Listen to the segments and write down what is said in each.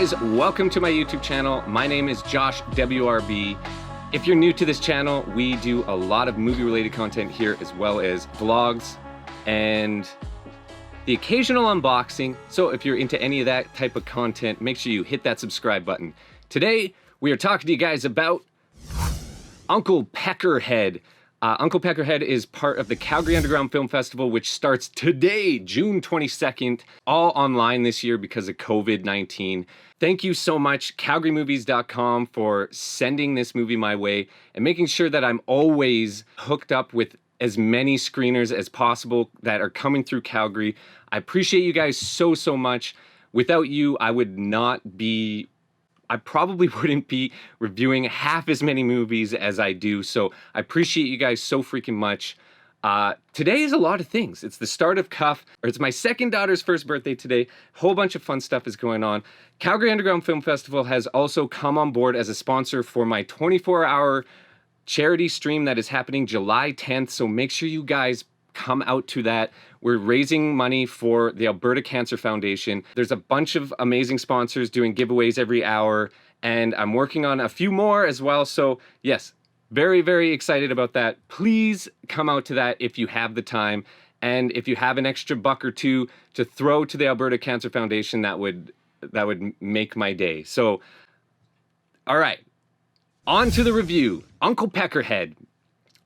guys, welcome to my YouTube channel. My name is Joshwrb. If you're new to this channel, we do a lot of movie related content here, as well as vlogs and the occasional unboxing. So if you're into any of that type of content, make sure you hit that subscribe button. Today, we are talking to you guys about Uncle Peckerhead. Uncle Peckerhead is part of the Calgary Underground Film Festival, which starts today, June 22nd, all online this year because of COVID-19. Thank you so much, CalgaryMovies.com, for sending this movie my way and making sure that I'm always hooked up with as many screeners as possible that are coming through Calgary. I appreciate you guys so, so much. Without you, I probably wouldn't be reviewing half as many movies as I do, so I appreciate you guys so freaking much. Today is a lot of things. It's the start of Cuff, or it's my second daughter's first birthday today. A whole bunch of fun stuff is going on. Calgary Underground Film Festival has also come on board as a sponsor for my 24-hour charity stream that is happening July 10th, so make sure you guys come out to that. We're raising money for the Alberta Cancer Foundation. There's a bunch of amazing sponsors doing giveaways every hour, and I'm working on a few more as well. So yes, very, very excited about that. Please come out to that if you have the time. And if you have an extra buck or two to throw to the Alberta Cancer Foundation, that would make my day. So, all right, on to the review. Uncle Peckerhead.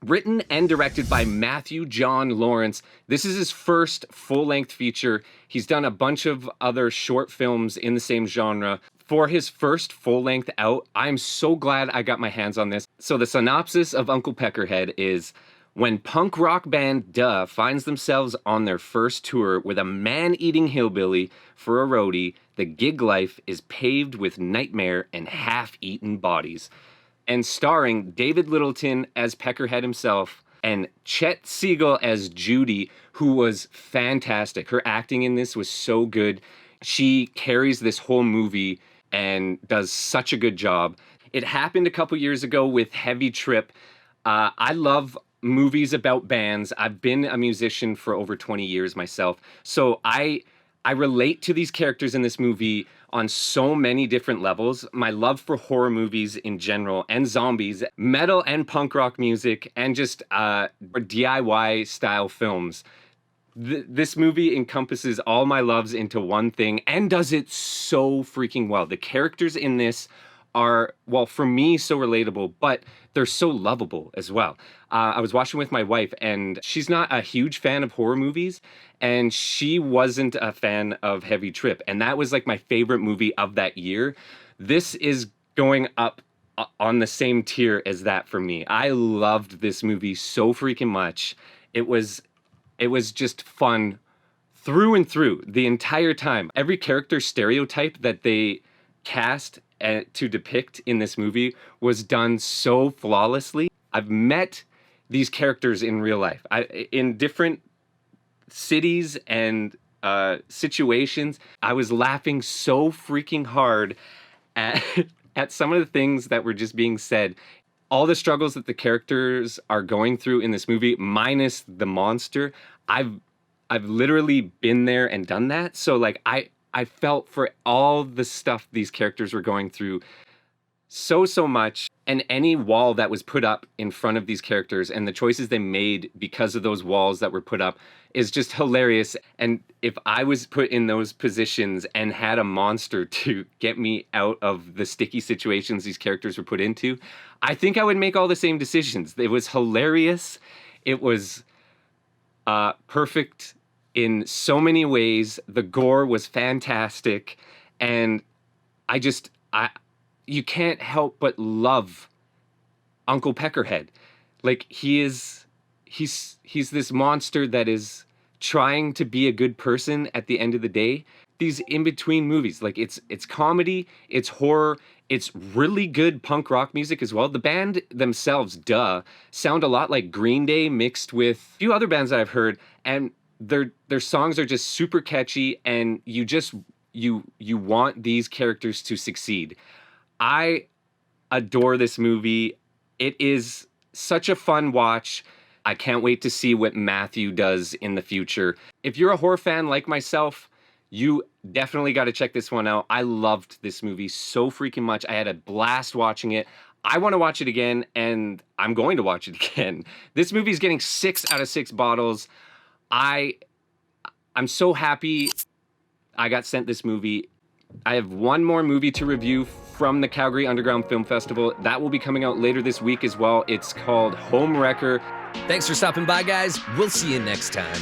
Written and directed by Matthew John Lawrence. This is his first full-length feature. He's done a bunch of other short films in the same genre. For his first full-length out, I'm so glad I got my hands on this. So the synopsis of Uncle Peckerhead is, when punk rock band Duh finds themselves on their first tour with a man-eating hillbilly for a roadie, the gig life is paved with nightmare and half-eaten bodies. And starring David Littleton as Peckerhead himself and Chet Siegel as Judy, who was fantastic. Her acting in this was so good. She carries this whole movie and does such a good job. It happened a couple years ago with Heavy Trip. I love movies about bands. I've been a musician for over 20 years myself, so I relate to these characters in this movie on so many different levels. My love for horror movies in general, and zombies, metal and punk rock music, and just DIY style films. This movie encompasses all my loves into one thing and does it so freaking well. The characters in this are, well, for me, so relatable, but they're so lovable as well. I was watching with my wife, and she's not a huge fan of horror movies, and she wasn't a fan of Heavy Trip, and that was like my favorite movie of that year. This is going up on the same tier as that for me. I loved this movie so freaking much. It was just fun through and through the entire time. Every character stereotype that they cast to depict in this movie was done so flawlessly. I've met these characters in real life, in different cities and situations. I was laughing so freaking hard at some of the things that were just being said. All the struggles that the characters are going through in this movie, minus the monster, I've literally been there and done that. So like I felt for all the stuff these characters were going through so much, and any wall that was put up in front of these characters and the choices they made because of those walls that were put up is just hilarious. And if I was put in those positions and had a monster to get me out of the sticky situations these characters were put into, I think I would make all the same decisions. It was hilarious. It was perfect in so many ways. The gore was fantastic, and you can't help but love Uncle Peckerhead. Like, he's this monster that is trying to be a good person at the end of the day. These in-between movies, like it's comedy, it's horror, it's really good punk rock music as well. The band themselves, Duh, sound a lot like Green Day mixed with a few other bands that I've heard, and their songs are just super catchy, and you want these characters to succeed. I adore this movie. It is such a fun watch. I can't wait to see what Matthew does in the future. If you're a horror fan like myself, You definitely got to check this one out. I loved this movie so freaking much. I had a blast watching it. I want to watch it again, and I'm going to watch it again. This movie is getting 6 out of 6 bottles. I'm so happy I got sent this movie. I have one more movie to review from the Calgary Underground Film Festival. That will be coming out later this week as well. It's called Home Wrecker. Thanks for stopping by, guys. We'll see you next time.